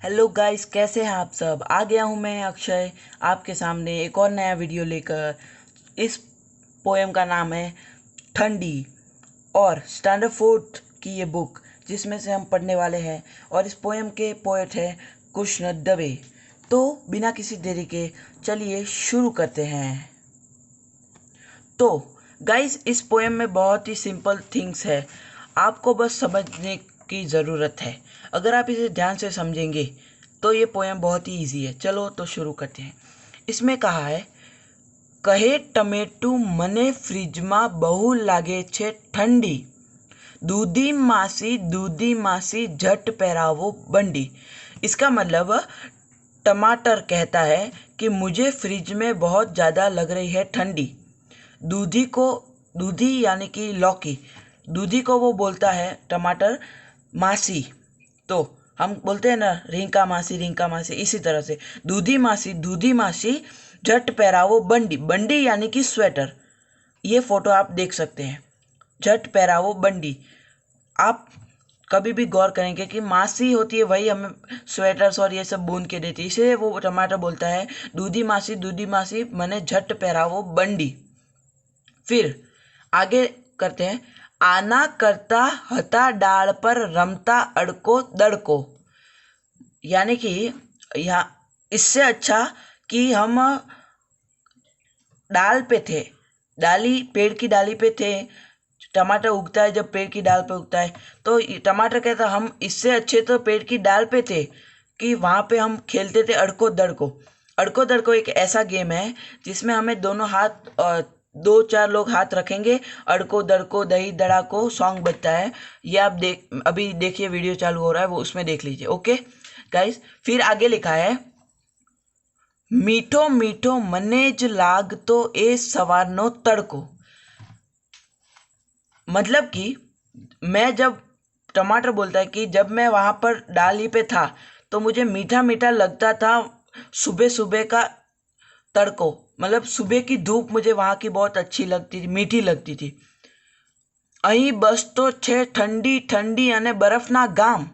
Hello guys, कैसे हैं आप सब। आ गया हूं मैं अक्षय आपके सामने एक और नया वीडियो लेकर। इस पोएम का नाम है ठंडी और स्टैंडर्ड फोर्थ की ये बुक जिसमें से हम पढ़ने वाले हैं। और इस पोएम के पोएट हैं कृष्ण दबे। तो बिना किसी देरी के चलिए शुरू करते हैं। तो गाइस, इस पोएम में बहुत ही सिंपल थिंग्स है, आपको बस समझने की ज़रूरत है। अगर आप इसे ध्यान से समझेंगे तो ये पोएम बहुत ही इजी है। चलो तो शुरू करते हैं। इसमें कहा है, કહે ટમેટું મને ફ્રીજમાં બહુ લાગે છે ઠંડી, दूधी मासी झट પહેરાવો बंडी। इसका मतलब टमाटर कहता है कि मुझे फ्रिज में बहुत ज़्यादा लग रही है ठंडी। दूधी यानी कि लौकी, दूधी को वो बोलता है टमाटर मासी। तो हम बोलते हैं ना रिंका मासी, इसी तरह से दूधी मासी झट पहरावो बंडी। बंडी यानी कि स्वेटर। ये फोटो आप देख सकते हैं, झट पहरावो बंडी। आप कभी भी गौर करेंगे कि मासी होती है वही हमें स्वेटर्स और ये सब बुन के देती है, इसलिए वो टमाटर बोलता है दूधी मासी मने झट पहरावो बंडी। फिर आगे करते हैं, आना करता हता डाल पर रमता अड़को दड़को। यानी कि यहाँ इससे अच्छा कि हम डाल पे थे, पेड़ की डाली पे थे। टमाटर उगता है जब पेड़ की डाल पे उगता है। तो टमाटर कहता हम इससे अच्छे तो पेड़ की डाल पे थे कि वहाँ पे हम खेलते थे अड़को दड़को। अड़को दड़को एक ऐसा गेम है जिसमें हमें दोनों हाथ, 2-4 लोग हाथ रखेंगे, अड़को दड़को दही दड़ा को सॉन्ग बजता है। ये आप अभी देखिए, वीडियो चालू हो रहा है, वो उसमें देख लीजिए। ओके गाइस, फिर आगे लिखा है, मीठो मीठो मनेज लागतो ए सवारनो तड़को। मतलब कि मैं जब टमाटर बोलता है कि जब मैं वहाँ पर डाली पे था तो मुझे मीठा मीठा लगता था सुबह सुबह का तड़को। मतलब सुबह की धूप मुझे वहाँ की बहुत अच्छी लगती थी, मीठी लगती थी। અહીં बस तो छे ठंडी ठंडी अने बर्फना गाम।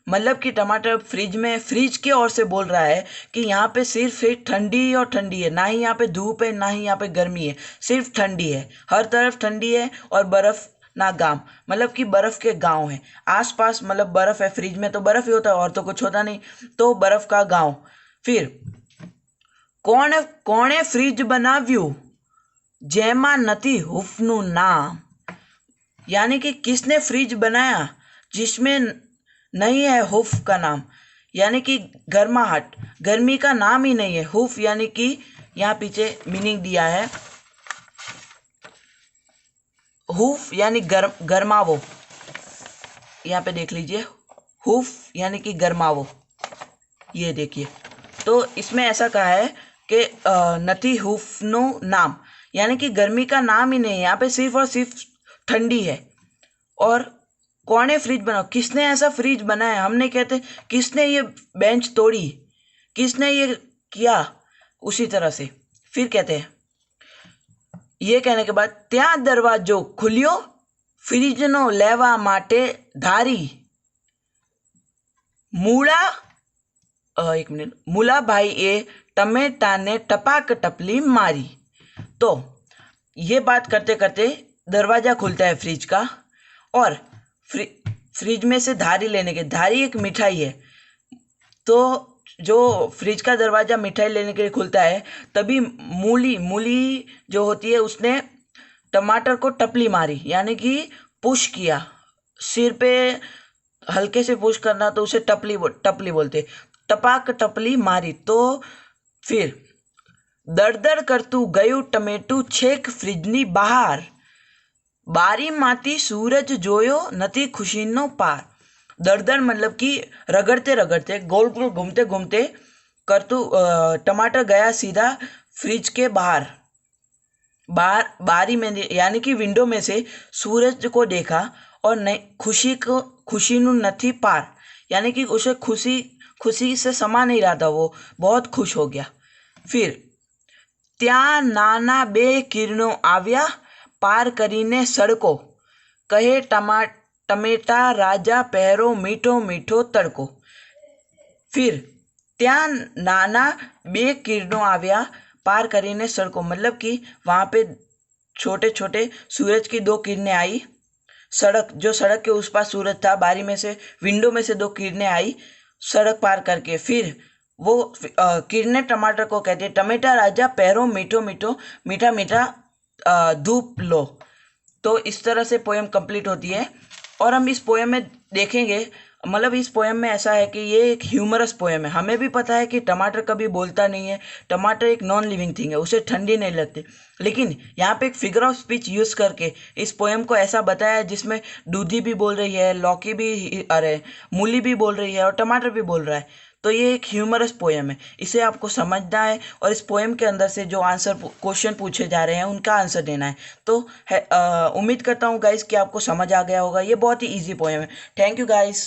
मतलब कि टमाटर फ्रिज की ओर से बोल रहा है कि यहाँ पे सिर्फ ठंडी और ठंडी है, ना ही यहाँ पे धूप है ना ही यहाँ पे गर्मी है, सिर्फ ठंडी है। हर तरफ ठंडी है और बर्फ ना गांव, मतलब कि बर्फ के गांव है आसपास। मतलब बर्फ है, फ्रिज में तो बर्फ ही होता है और तो कुछ होता नहीं, तो बर्फ का गांव। फिर कोणे कोणे फ्रिज बनाव्યું જેમાં નથી હુફનું નામ। यानी कि किसने फ्रिज बनाया जिसमें नहीं है हुफ का नाम। यानी कि गर्माहट, गर्मी का नाम ही नहीं है। हुफ यानी कि यहाँ पीछे मीनिंग दिया है, हुफ यानी गर्मावो। यहाँ पे देख लीजिए, हुफ यानी कि गर्मावो। ये देखिए, तो इसमें ऐसा कहा है कि नथी हुफनो नाम, यानी कि गर्मी का नाम ही नहीं है यहाँ पे, सिर्फ और सिर्फ ठंडी है। और कौने फ्रिज बनाओ, किसने ऐसा फ्रिज बनाया। हमने कहते किसने ये बेंच तोड़ी, किसने ये किया, उसी तरह से। फिर कहते हैं, ये कहने के बाद त्या दरवाजो खुलियो फ्रिजनो लेवा माटे धारी मूला। एक मिनट, मूला भाई ए टमेटा ने टपाक टपली मारी। तो ये बात करते करते दरवाजा खुलता है फ्रिज का, और फ्रिज में से धारी लेने के, धारी एक मिठाई है, तो जो फ्रिज का दरवाजा मिठाई लेने के लिए खुलता है तभी मूली जो होती है उसने टमाटर को टपली मारी, यानी कि पुश किया। सिर पे हल्के से पुश करना तो उसे टपली बोलते। टपाक टपली मारी। तो फिर दरदर करतू गयु टमेटू छेक फ्रिजनी बहार, बारीमांथी सूरज जोयो नथी खुशीनो पार। दरदर मतलब कि रगड़ते रगड़ते, गोल गोल घूमते घूमते करतू टमाटर गया सीधा फ्रिज के बाहर। बारी में यानी कि विंडो में से सूरज को देखा और खुशी नु नथी पार, यानी कि उसे खुशी से समा नहीं रहा था, वो बहुत खुश हो गया। फिर त्या नाना बे किरणों आव्या पार करीने सड़को, कहे टमेटा राजा पहरो मीठो मीठो तड़को। फिर ત્યાં નાના બે કિરણો આવ્યા પાર કરીને સડકો, मतलब कि वहाँ पे छोटे छोटे सूरज की 2 किरणें आई। सड़क, जो सड़क के उस पार सूरज था, बारी में से, विंडो में से 2 किरणें आई सड़क पार करके। फिर वो किरणें टमाटर को कहती है, टमेटा राजा पैरों मीठो मीठो, मीठा मीठा धूप लो। तो इस तरह से पोएम कंप्लीट होती है। और हम इस पोएम में देखेंगे, मतलब इस पोएम में ऐसा है कि ये एक ह्यूमरस पोएम है। हमें भी पता है कि टमाटर कभी बोलता नहीं है, टमाटर एक नॉन लिविंग थिंग है, उसे ठंडी नहीं लगती, लेकिन यहाँ पे एक फिगर ऑफ स्पीच यूज़ करके इस पोएम को ऐसा बताया है जिसमें दूधी भी बोल रही है, लौकी भी, अरे मूली भी बोल रही है और टमाटर भी बोल रहा है। तो ये एक ह्यूमरस पोएम है, इसे आपको समझना है और इस पोएम के अंदर से जो आंसर क्वेश्चन पूछे जा रहे हैं उनका आंसर देना है। तो उम्मीद करता हूँ गाइस कि आपको समझ आ गया होगा। ये बहुत ही ईजी पोएम है। Thank you guys.